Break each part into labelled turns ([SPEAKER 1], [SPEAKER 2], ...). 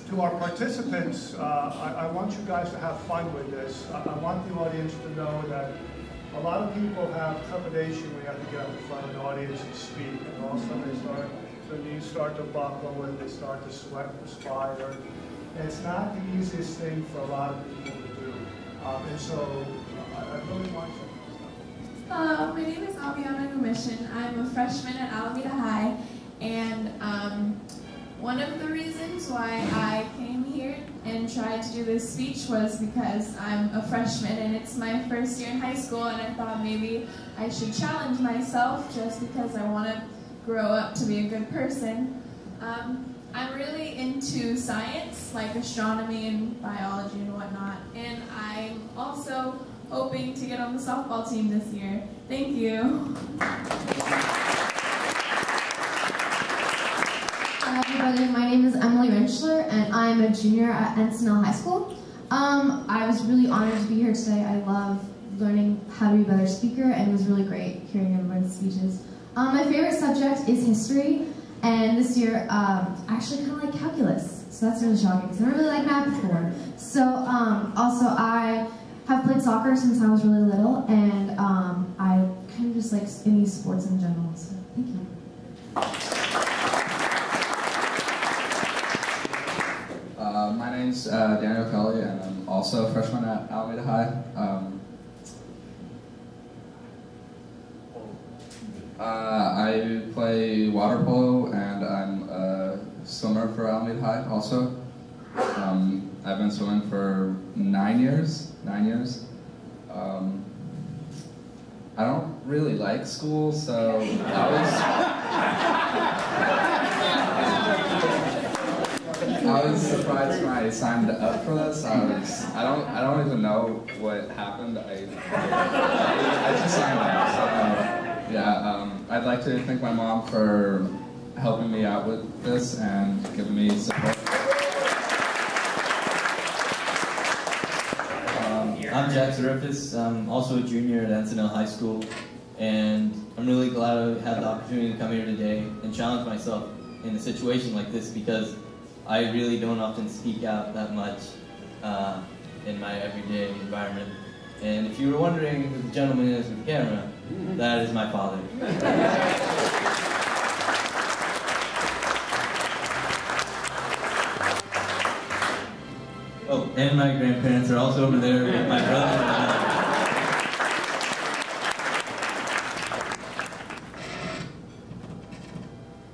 [SPEAKER 1] To our participants, I want you guys to have fun with this. I want the audience to know that a lot of people have trepidation when you have to get up in front of an audience and speak, and all of a sudden their knees start to buckle and they start to sweat and perspire. And it's not the easiest thing for a lot of people to do. And so I really want you.
[SPEAKER 2] Hello, my name is Aviana Gumishin. I'm a freshman at Alameda High, and one of the reasons why I came here and tried to do this speech was because I'm a freshman and it's my first year in high school, and I thought maybe I should challenge myself just because I want to grow up to be a good person. I'm really into science, like astronomy and biology and whatnot, and I'm also hoping to get on the softball team this year. Thank you.
[SPEAKER 3] Hi everybody, my name is Emily Rentschler and I'm a junior at Encinal High School. I was really honored to be here today. I love learning how to be a better speaker, and it was really great hearing everyone's speeches. My favorite subject is history, and this year I actually kind of like calculus, so that's really shocking because I never really liked math before. So also I have played soccer since I was really little, and I kind of just like any sports in general, so thank you.
[SPEAKER 4] My name's Daniel Kelly, and I'm also a freshman at Alameda High. I play water polo, and I'm a swimmer for Alameda High also. I've been swimming for 9 years. I don't really like school, so I was surprised when I signed up for this. I don't even know what happened. I just signed up. So, yeah, I'd like to thank my mom for helping me out with this and giving me support.
[SPEAKER 5] I'm Jack Zarifis. I'm also a junior at Encinal High School, and I'm really glad I had the opportunity to come here today and challenge myself in a situation like this, because I really don't often speak out that much in my everyday environment. And if you were wondering who the gentleman is with the camera, that is my father. Oh, and my grandparents are also over there with my brother and mother.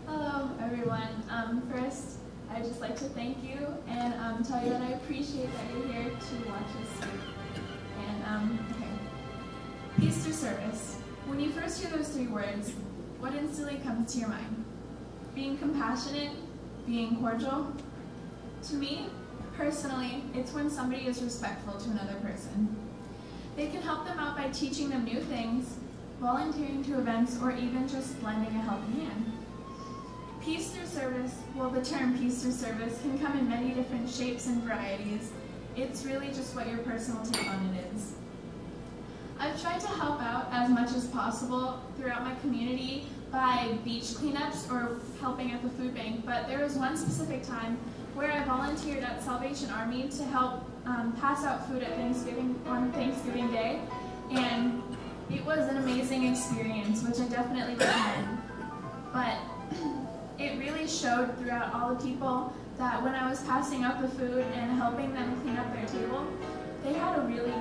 [SPEAKER 2] Hello, everyone. First, I'd just like to thank you and tell you that I appreciate that you're here to watch us speak. And, okay. Peace through service. When you first hear those three words, what instantly comes to your mind? Being compassionate? Being cordial? To me, personally, it's when somebody is respectful to another person. They can help them out by teaching them new things, volunteering to events, or even just lending a helping hand. Peace through service, well, the term peace through service can come in many different shapes and varieties. It's really just what your personal take on it is. I've tried to help out as much as possible throughout my community by beach cleanups or helping at the food bank, but there was one specific time where I volunteered at Salvation Army to help pass out food at Thanksgiving on Thanksgiving Day, and it was an amazing experience, which I definitely recommend. But it really showed throughout all the people that when I was passing out the food and helping them clean up their table, they had a really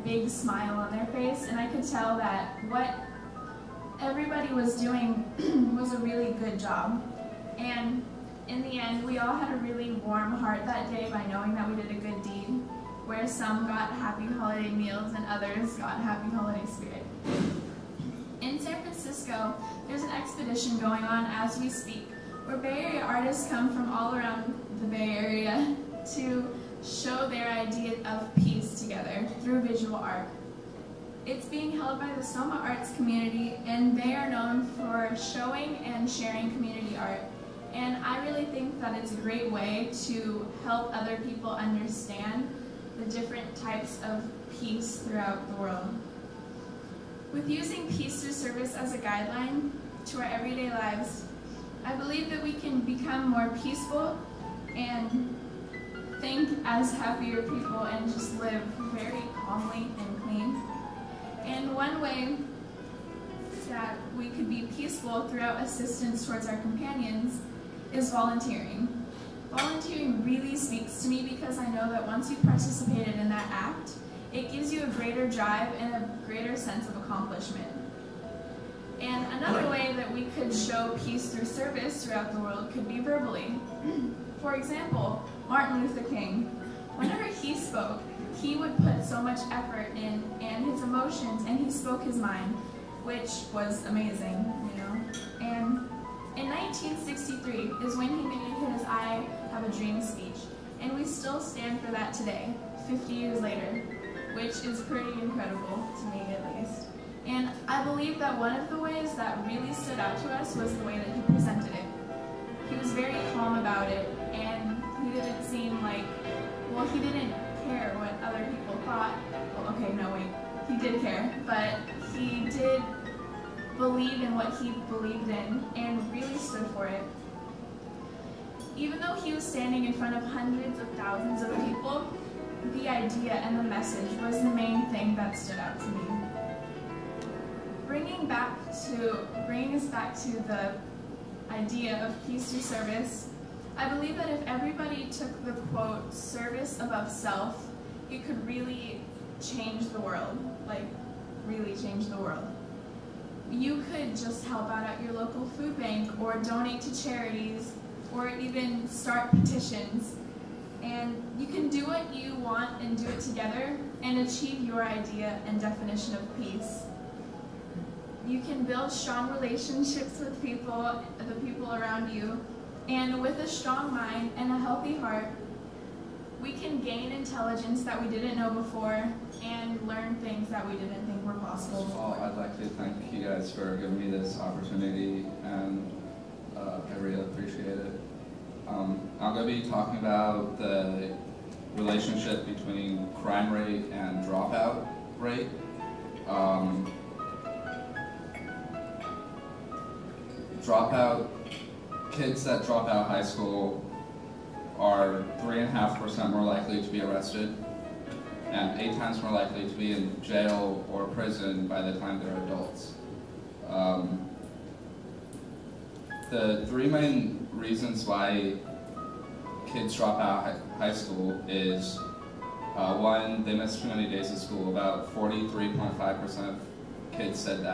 [SPEAKER 2] big smile on their face, and I could tell that what everybody was doing was a really good job. And in the end, we all had a really warm heart that day by knowing that we did a good deed, where some got happy holiday meals and others got happy holiday spirit. In San Francisco, there's an expedition going on as we speak, where Bay Area artists come from all around the Bay Area to show their idea of peace together through visual art. It's being held by the Soma Arts community, and they are known for showing and sharing community art. And I really think that it's a great way to help other people understand the different types of peace throughout the world. With using peace through service as a guideline to our everyday lives, I believe that we can become more peaceful and as happier people and just live very calmly and clean. And one way that we could be peaceful throughout assistance towards our companions is volunteering. Volunteering really speaks to me because I know that once you've participated in that act, it gives you a greater drive and a greater sense of accomplishment. And another way that we could show peace through service throughout the world could be verbally. For example, Martin Luther King, whenever he spoke, he would put so much effort in and his emotions, and he spoke his mind, which was amazing, you know. And in 1963 is when he made his I Have a Dream speech, and we still stand for that today, 50 years later, which is pretty incredible to me at least. And I believe that one of the ways that really stood out to us was the way that he presented it. He was very calm about it, and he didn't seem like, well, he didn't care what other people thought. Well, okay, no, wait, he did care, but he did believe in what he believed in and really stood for it. Even though he was standing in front of hundreds of thousands of people, the idea and the message was the main thing that stood out to me. Bringing us back to the idea of peace through service, I believe that if everybody took the quote, service above self, it could really change the world, like really change the world. You could just help out at your local food bank or donate to charities or even start petitions. And you can do what you want and do it together and achieve your idea and definition of peace. You can build strong relationships with people, the people around you, and with a strong mind and a healthy heart, we can gain intelligence that we didn't know before and learn things that we didn't think were possible before.
[SPEAKER 4] Well, I'd like to thank you guys for giving me this opportunity, and I really appreciate it. I'm going to be talking about the relationship between crime rate and dropout rate. Kids that drop out of high school are 3.5% more likely to be arrested and 8 times more likely to be in jail or prison by the time they're adults. The 3 main reasons why kids drop out of high school is 1, they miss too many days of school. About 43.5% of kids said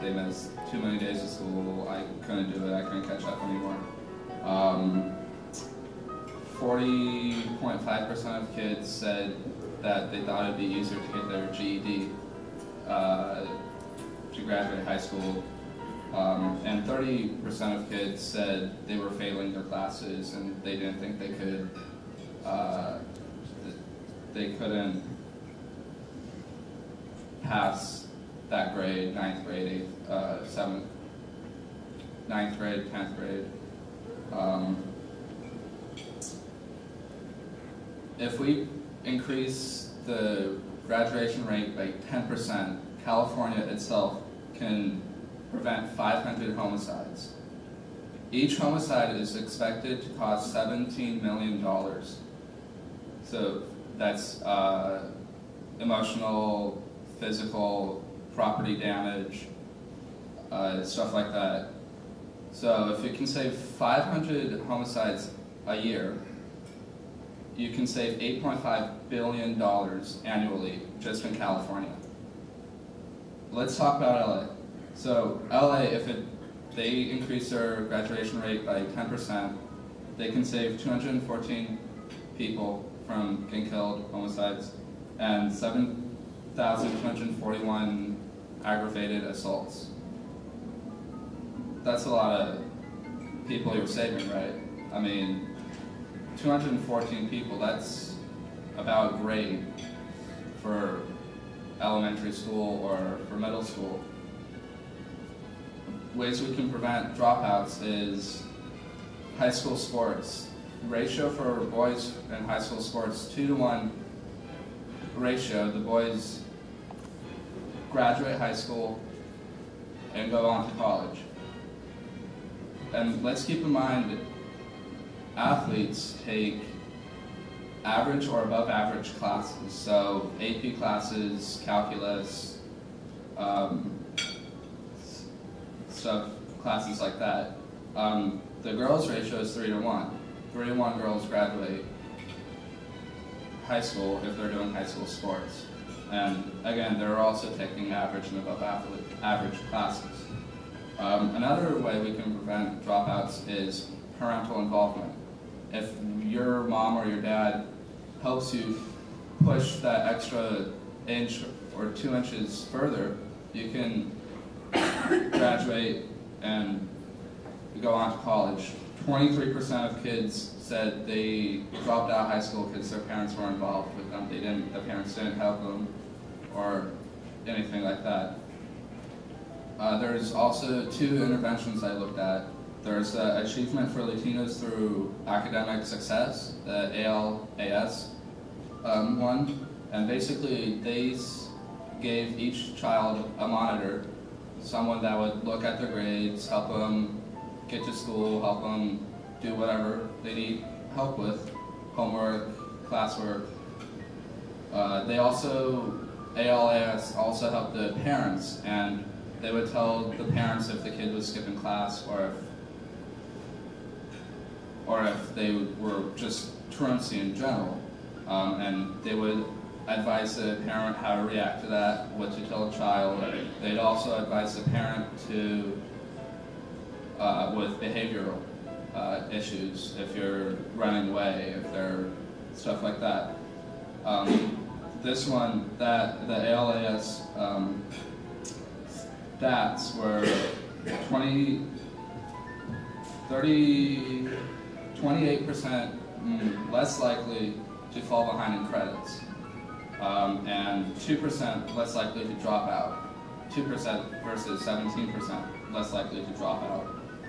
[SPEAKER 4] they missed too many days of school. I couldn't do it, I couldn't catch up anymore. 40.5% of kids said that they thought it'd be easier to get their GED to graduate high school. And 30% of kids said they were failing their classes and they didn't think they couldn't pass that grade, 9th grade, 7th, 9th grade, 10th grade. If we increase the graduation rate by 10%, California itself can prevent 500 homicides. Each homicide is expected to cost $17 million. So that's emotional, physical, property damage, stuff like that. So if you can save 500 homicides a year, you can save $8.5 billion annually just in California. Let's talk about LA. So LA, if they increase their graduation rate by 10%, they can save 214 people from getting killed, homicides, and 7,241 aggravated assaults. That's a lot of people you're saving, right? I mean, 214 people, that's about a grade for elementary school or for middle school. Ways we can prevent dropouts is high school sports. Ratio for boys in high school sports, 2-to-1 ratio. The boys graduate high school and go on to college. And let's keep in mind that athletes take average or above average classes. So AP classes, calculus, stuff, classes like that. The girls' ratio is 3 to 1. 3 to 1 girls graduate high school if they're doing high school sports. And again, they're also taking average and above average classes. Another way we can prevent dropouts is parental involvement. If your mom or your dad helps you push that extra inch or 2 inches further, you can graduate and go on to college. 23% of kids said they dropped out of high school because their parents were involved with them. The parents didn't help them or anything like that. There's also 2 interventions I looked at. There's Achievement for Latinos Through Academic Success, the ALAS one, and basically they gave each child a monitor, someone that would look at their grades, help them get to school, help them do whatever they need help with, homework, classwork. ALAS also helped the parents, and they would tell the parents if the kid was skipping class or if they were just truancy in general. And they would advise the parent how to react to that, what to tell a child. They'd also advise the parent to, with behavioral issues, if you're running away, if they're stuff like that. This one, the ALAS stats were 28% less likely to fall behind in credits, and 2% less likely to drop out. 2% versus 17% less likely to drop out.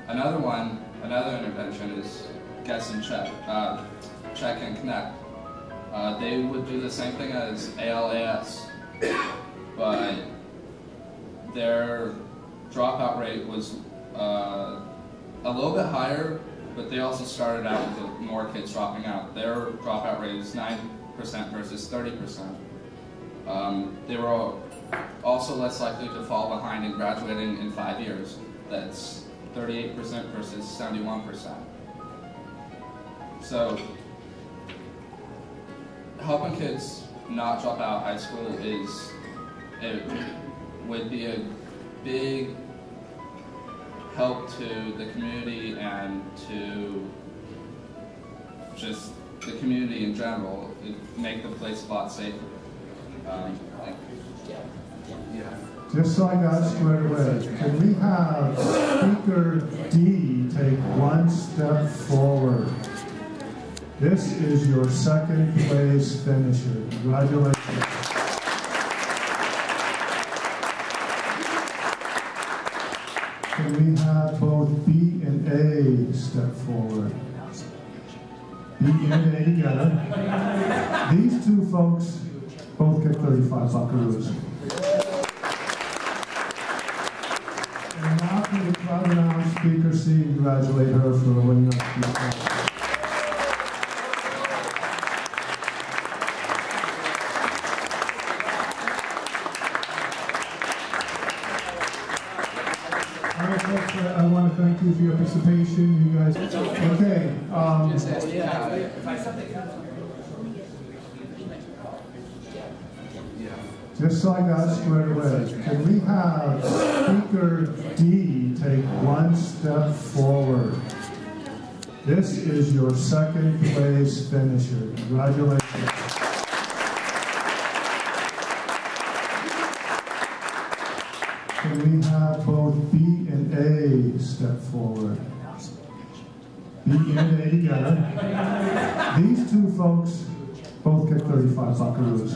[SPEAKER 4] Another intervention is Guess and Check, Check and Connect. They would do the same thing as ALAS, but their dropout rate was a little bit higher, but they also started out with more kids dropping out. Their dropout rate is 9% versus 30%. They were also less likely to fall behind in graduating in 5 years. That's 38% versus 71%. So, helping kids not drop out of high school would be a big help to the community and to just the community in general. It'd make the place a lot safer.
[SPEAKER 1] Just so I got squared away, can we have Speaker D take 1 step forward? This is your 2nd place finisher. Congratulations. Can we have both B and A step forward? B and A together. These 2 folks both get 35 buckaroos. And now can we crowd around Speaker C and congratulate her for winning our speaker. I want to thank you for your participation, you guys. Okay. Just so I got squared away, can we have Speaker D take 1 step forward? This is your 2nd place finisher. Congratulations. Can we have both B and A step forward? B and A together. These 2 folks both get 35 buckaroos.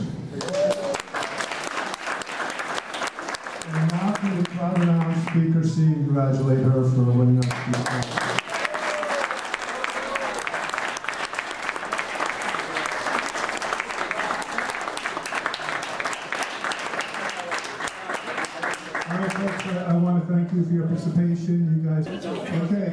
[SPEAKER 1] And now can we crowd around Speaker C and congratulate her for winning our speaker. I want to thank you for your participation, you guys. Okay.